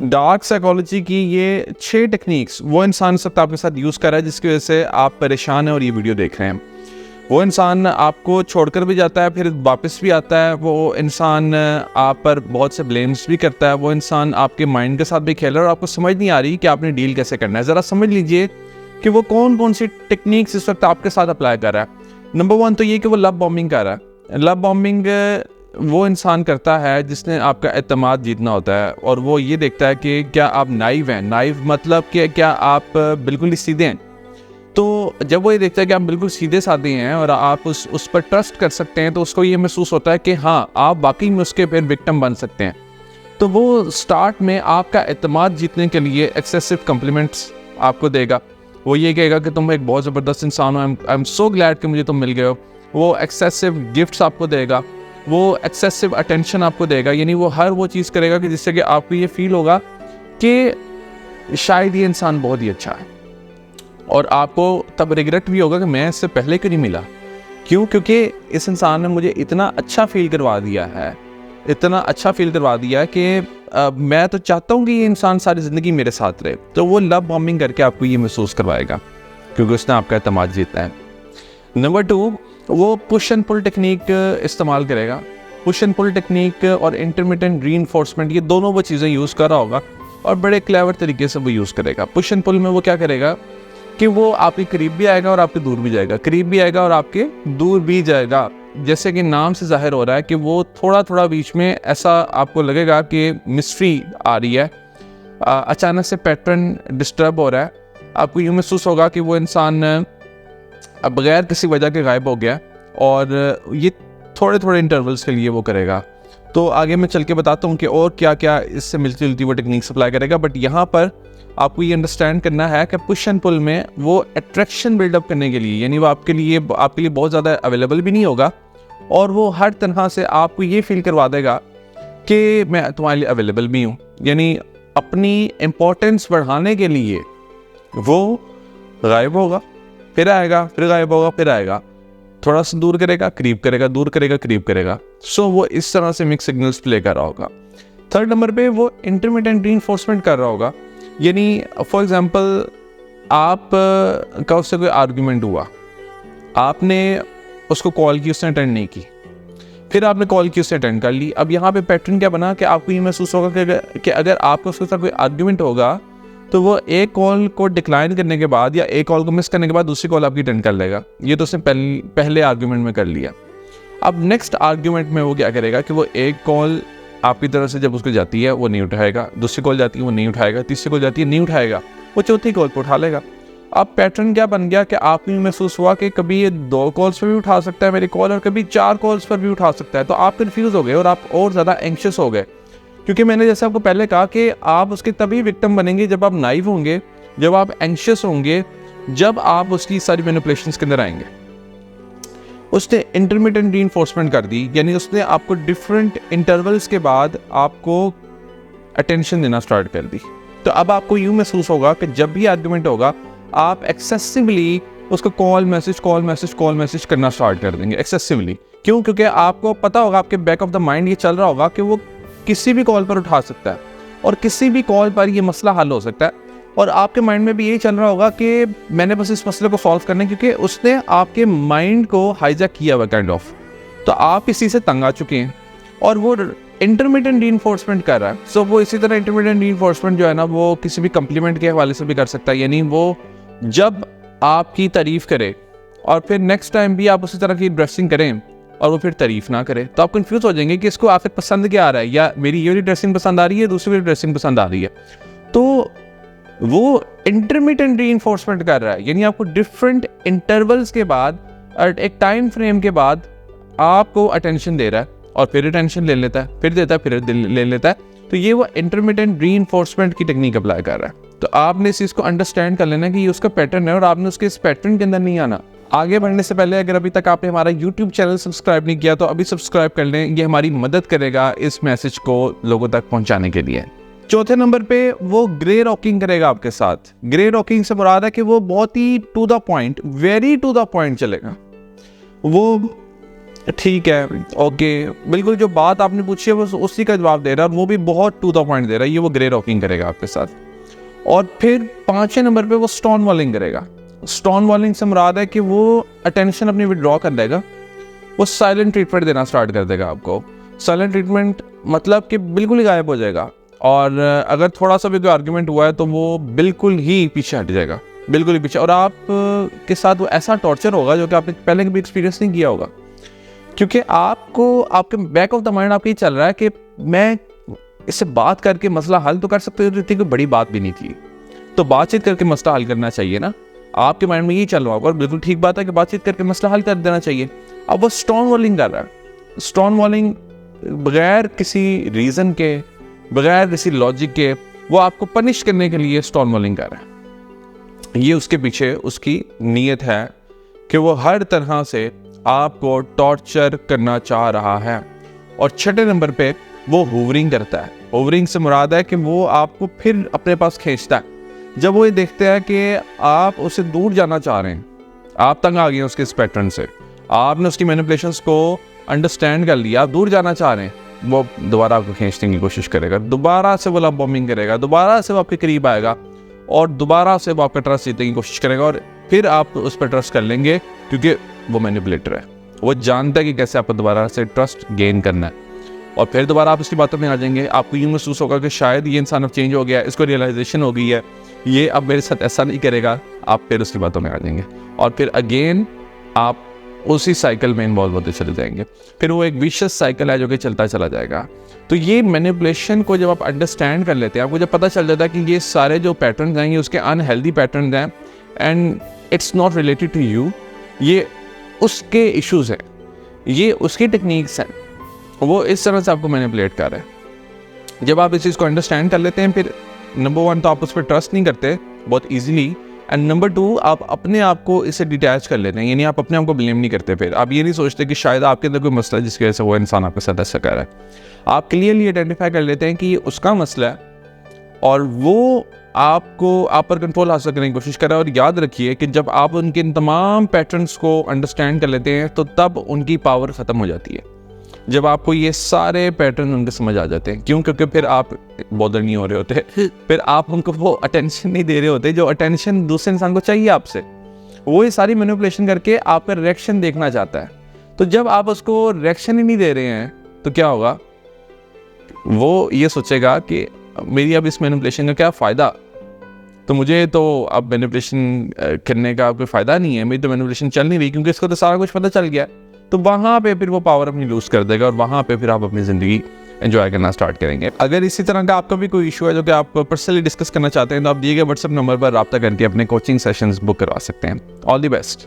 Dark psychology की ये 6 techniques वो इंसान सब आपके साथ यूज़ कर रहा है जिसकी वजह से आप परेशान हैं और ये वीडियो देख रहे हैं। वो इंसान आपको छोड़कर भी जाता है, फिर वापस भी आता है। वो इंसान आप पर बहुत से ब्लेम्स भी करता है। वो इंसान आपके माइंड के साथ भी खेल रहा है और आपको समझ नहीं आ रही कि आपने डील कैसे करना है। ज़रा समझ लीजिए कि वो कौन कौन सी टेक्निक्स इस वक्त आपके साथ अप्लाई कर रहा है। नंबर 1 तो ये कि वो लव बॉम्बिंग कर रहा है। लव बॉम्बिंग वो इंसान करता है जिसने आपका एतमाद जीतना होता है और वो ये देखता है कि क्या आप नाइव हैं। नाइव मतलब कि क्या आप बिल्कुल ही सीधे हैं। तो जब वो ये देखता है कि आप बिल्कुल सीधे साधे हैं और आप उस पर ट्रस्ट कर सकते हैं, तो उसको ये महसूस होता है कि हाँ, आप वाकई में उसके फिर विक्टिम बन सकते हैं। तो वो स्टार्ट में आपका एतमाद जीतने के लिए एक्सेसिव कम्प्लीमेंट्स आपको देगा। वो ये कहेगा कि तुम एक बहुत ज़बरदस्त इंसान हो, आई एम सो ग्लैड कि मुझे तुम मिल गए हो। वो एक्सेसिव गिफ्ट्स आपको देगा, वो एक्सेसिव अटेंशन आपको देगा। यानी वो हर वो चीज़ करेगा कि जिससे कि आपको ये फील होगा कि शायद ये इंसान बहुत ही अच्छा है। और आपको तब रिग्रेट भी होगा कि मैं इससे पहले क्यों नहीं मिला। क्यों? क्योंकि इस इंसान ने मुझे इतना अच्छा फील करवा दिया है, इतना अच्छा फील करवा दिया कि मैं तो चाहता हूँ कि ये इंसान सारी ज़िंदगी मेरे साथ रहे। तो वो लव बॉम्बिंग करके आपको ये महसूस करवाएगा क्योंकि उसने आपका एतमाद जीतना है। नंबर 2, वो पुश एंड पुल टेक्निक इस्तेमाल करेगा। पुश एंड पुल टेक्निक और इंटरमिटेंट रीइंफोर्समेंट, ये दोनों वो चीज़ें यूज़ कर रहा होगा और बड़े क्लेवर तरीके से वो यूज़ करेगा। पुश एंड पुल में वो क्या करेगा कि वो आपके करीब भी आएगा और आपके दूर भी जाएगा, करीब भी आएगा और आपके दूर भी जाएगा। जैसे कि नाम से जाहिर हो रहा है कि वो थोड़ा थोड़ा बीच में ऐसा आपको लगेगा कि मिस्ट्री आ रही है, अचानक से पैटर्न डिस्टर्ब हो रहा है। आपको यूँ महसूस होगा कि वो इंसान बगैर किसी वजह के गायब हो गया और ये थोड़े थोड़े इंटरवल्स के लिए वो करेगा। तो आगे मैं चल के बताता हूँ कि और क्या क्या इससे मिलती जुलती वो टेक्निक्स अप्लाई करेगा। बट यहाँ पर आपको ये अंडरस्टैंड करना है कि पुश एंड पुल में वो अट्रैक्शन बिल्डअप करने के लिए, यानी वो आपके लिए बहुत ज़्यादा अवेलेबल भी नहीं होगा और वो हर तरह से आपको ये फील करवा देगा कि मैं तुम्हारे लिए अवेलेबल भी हूँ। यानी अपनी इम्पोर्टेंस बढ़ाने के लिए वो गायब होगा, फिर आएगा, फिर गायब होगा, फिर आएगा, थोड़ा सा दूर करेगा, करीब करेगा, दूर करेगा, करीब करेगा। सो वो इस तरह से मिक्स सिग्नल्स प्ले कर रहा होगा। 3rd नंबर पे वो इंटरमिटेंट रीइंफोर्समेंट कर रहा होगा। यानी फॉर एग्जांपल आप का उससे कोई आर्गुमेंट हुआ, आपने उसको कॉल की, उसने अटेंड नहीं की, फिर आपने कॉल की, उसने अटेंड कर ली। अब यहाँ पे पैटर्न क्या बना कि आपको ये महसूस होगा कि अगर आपका उसके साथ कोई आर्गुमेंट होगा तो वो एक कॉल को डिक्लाइन करने के बाद या एक कॉल को मिस करने के बाद दूसरी कॉल आपकी अटेंड कर लेगा। ये तो उसने पहले आर्गुमेंट में कर लिया। अब नेक्स्ट आर्गुमेंट में वो क्या करेगा कि वो एक कॉल आपकी तरफ से जब उसको जाती है वो नहीं उठाएगा, दूसरी कॉल जाती है वो नहीं उठाएगा, तीसरी कॉल जाती है नहीं उठाएगा, वो चौथी कॉल पर उठा लेगा। अब पैटर्न क्या बन गया कि आपको महसूस हुआ कि कभी ये 2 कॉल्स पर भी उठा सकता है मेरी कॉल और कभी 4 कॉल्स पर भी उठा सकता है। तो आप कन्फ्यूज़ हो गए और आप और ज़्यादा एंक्शस हो गए, क्योंकि मैंने जैसे आपको पहले कहा कि आप उसके तभी विक्टिम बनेंगे जब आप नाइव होंगे, जब आप एंक्शस होंगे, जब आप उसकी सारी मैनिपुलेशंस के अंदर आएंगे। उसने इंटरमिटेंट रीइंफोर्समेंट कर दी, यानी उसने आपको डिफरेंट इंटरवल्स के बाद आपको अटेंशन देना स्टार्ट कर दी। तो अब आपको यूँ महसूस होगा कि जब भी आर्गुमेंट होगा आप एक्सेसिवली उसको कॉल मैसेज करना स्टार्ट कर देंगे, एक्सेसिवली। क्यों? क्योंकि आपको पता होगा, आपके बैक ऑफ द माइंड ये चल रहा होगा कि वो किसी भी कॉल पर उठा सकता है और किसी भी कॉल पर ये मसला हल हो सकता है। और आपके माइंड में भी यही चल रहा होगा कि मैंने बस इस मसले को सॉल्व करना है, क्योंकि उसने आपके माइंड को हाईजैक किया हुआ काइंड ऑफ। तो आप इसी से तंग आ चुके हैं और वो इंटरमिटेंट रीइंफोर्समेंट कर रहा है। सो वो इसी तरह इंटरमिटेंट रीइंफोर्समेंट जो है ना, वो किसी भी कम्प्लीमेंट के हवाले से भी कर सकता है। यानी वो जब आपकी तारीफ़ करे और फिर नेक्स्ट टाइम भी आप उसी तरह की ड्रेसिंग करें और वो फिर तारीफ़ ना करे, तो आप कंफ्यूज हो जाएंगे कि इसको आखिर पसंद क्या आ रहा है, या मेरी ये वाली ड्रेसिंग पसंद आ रही है, दूसरी वाली ड्रेसिंग पसंद आ रही है। तो वो इंटरमिटेंट रीइंफोर्समेंट कर रहा है, यानी आपको डिफरेंट इंटरवल्स के बाद एक टाइम फ्रेम के बाद आपको अटेंशन दे रहा है और फिर अटेंशन ले लेता है, फिर देता है, फिर ले लेता है। तो ये वो इंटरमिटेंट रीइंफोर्समेंट की टेक्निक अप्लाई कर रहा है। तो आपने इस चीज़ को अंडरस्टैंड कर लेना कि ये उसका पैटर्न है और आपने उसके इस पैटर्न के अंदर नहीं आना। आगे बढ़ने से पहले अगर अभी तक आपने हमारा YouTube चैनल सब्सक्राइब नहीं किया तो अभी सब्सक्राइब कर लें, ये हमारी मदद करेगा इस मैसेज को लोगों तक पहुंचाने के लिए। 4थे नंबर पे वो ग्रे रॉकिंग करेगा आपके साथ। ग्रे रॉकिंग से मुराद है कि वो बहुत ही to the point, very to the point चलेगा। वो ठीक है, ओके, बिल्कुल जो बात आपने पूछी है बस उसी का जवाब दे रहा है, और वो भी बहुत टू द पॉइंट दे रहा है। ये वो ग्रे रॉकिंग करेगा आपके साथ। और फिर 5वें नंबर पे वो स्टोन वॉलिंग करेगा। स्टोन वॉलिंग से मुराद है कि वो अटेंशन अपनी विड्रॉ कर लेगा, वो साइलेंट ट्रीटमेंट देना स्टार्ट कर देगा आपको। साइलेंट ट्रीटमेंट मतलब कि बिल्कुल ही गायब हो जाएगा, और अगर थोड़ा सा भी कोई आर्ग्यूमेंट हुआ है तो वो बिल्कुल ही पीछे हट जाएगा, बिल्कुल ही पीछे। और आप के साथ वो ऐसा टॉर्चर होगा जो कि आपने पहले कभी एक्सपीरियंस नहीं किया होगा, क्योंकि आपको आपके बैक ऑफ द माइंड आपको ये चल रहा है कि मैं इससे बात करके मसला हल तो कर सकते हो, इतनी कोई बड़ी बात भी नहीं थी, तो बातचीत करके मसला हल करना चाहिए ना। आपके माइंड में यही चल रहा होगा, और बिल्कुल ठीक बात है कि बातचीत करके मसला हल कर देना चाहिए। अब वो स्टोन वॉलिंग कर रहा है। स्टोन वॉलिंग बगैर किसी रीज़न के, बगैर किसी लॉजिक के, वो आपको पनिश करने के लिए स्टोन वॉलिंग कर रहा है। ये उसके पीछे उसकी नीयत है कि वो हर तरह से आपको टॉर्चर करना चाह रहा है। और 6ठे नंबर पे वो होवरिंग करता है। होवरिंग से मुराद है कि वो आपको फिर अपने पास खींचता है। जब वो ये देखते हैं कि आप उससे दूर जाना चाह रहे हैं, आप तंग आ गए हैं उसके इस पैटर्न से, आपने उसकी मैनिपुलेशंस को अंडरस्टैंड कर लिया, आप दूर जाना चाह रहे हैं, वो दोबारा आपको खींचने की कोशिश करेगा, दोबारा से वो लव बॉम्बिंग करेगा, दोबारा से वो आपके करीब आएगा, और दोबारा से वो आपका ट्रस्ट जीतने की कोशिश करेगा, और फिर आप उस पर ट्रस्ट कर लेंगे, क्योंकि वो मैनिपुलेटर है। वो जानता है कि कैसे आपको दोबारा से ट्रस्ट गेन करना है, और फिर दोबारा आप उसकी बातों में आ जाएंगे। आपको यूँ महसूस होगा कि शायद ये इंसान अब चेंज हो गया है, इसको रियलाइजेशन हो गई है, ये अब मेरे साथ ऐसा नहीं करेगा। आप फिर उसकी बातों में आ जाएंगे, और फिर अगेन आप उसी साइकिल में इन्वॉल्व होते चले जाएंगे। फिर वो एक विशियस साइकिल है जो कि चलता चला जाएगा। तो ये मैनिपुलेशन को जब आप अंडरस्टैंड कर लेते हैं, आपको जब पता चल जाता है कि ये सारे जो पैटर्न हैं ये उसके अनहेल्दी पैटर्न हैं, and it's not related to you, ये उसके इश्यूज़ हैं, ये उसकी टेक्निक्स हैं, वो इस तरह से आपको मैनिपुलेट कर रहा है। जब आप इस चीज़ को अंडरस्टैंड कर लेते हैं, फिर नंबर 1 तो आप उस पर ट्रस्ट नहीं करते बहुत ईजिली, एंड नंबर 2 आप अपने आप को इससे डिटैच कर लेते हैं, यानी आप अपने आप को ब्लेम नहीं करते। फिर आप ये नहीं सोचते कि शायद आपके अंदर कोई मसला है जिसकी वजह से वो इंसान आपके साथ ऐसा कर रहा है। आप क्लियरली आइडेंटिफाई कर लेते हैं कि ये उसका मसला है, और वो आपको आप पर कंट्रोल हासिल करने की कोशिश कर रहा है। और याद रखिए कि जब आप उनके इन तमाम पैटर्न्स को अंडरस्टैंड कर लेते हैं तो तब उनकी पावर ख़त्म हो जाती है, जब आपको ये सारे पैटर्न उनके समझ आ जाते हैं। क्यों? क्योंकि फिर आप बॉदर नहीं हो रहे होते, फिर आप उनको वो अटेंशन नहीं दे रहे होते जो अटेंशन दूसरे इंसान को चाहिए आपसे। वो ये सारी मैनिपुलेशन करके आपका रिएक्शन देखना चाहता है। तो जब आप उसको रिएक्शन ही नहीं दे रहे हैं तो क्या होगा? वो ये सोचेगा कि मेरी अब इस मैनिपुलेशन का क्या फ़ायदा, तो मुझे तो अब मैनिपुलेशन करने का कोई फ़ायदा नहीं है, मेरी तो मैनिपुलेशन चल नहीं रही क्योंकि इसको तो सारा कुछ पता चल गया। तो वहाँ पे फिर वो पावर अपनी लूज़ कर देगा, और वहाँ पे फिर आप अपनी ज़िंदगी एंजॉय करना स्टार्ट करेंगे। अगर इसी तरह का आपका भी कोई इशू है जो कि आप पर्सनली डिस्कस करना चाहते हैं, तो आप दिए गए व्हाट्सएप नंबर पर रब्ता करके अपने कोचिंग सेशंस बुक करवा सकते हैं। All the best.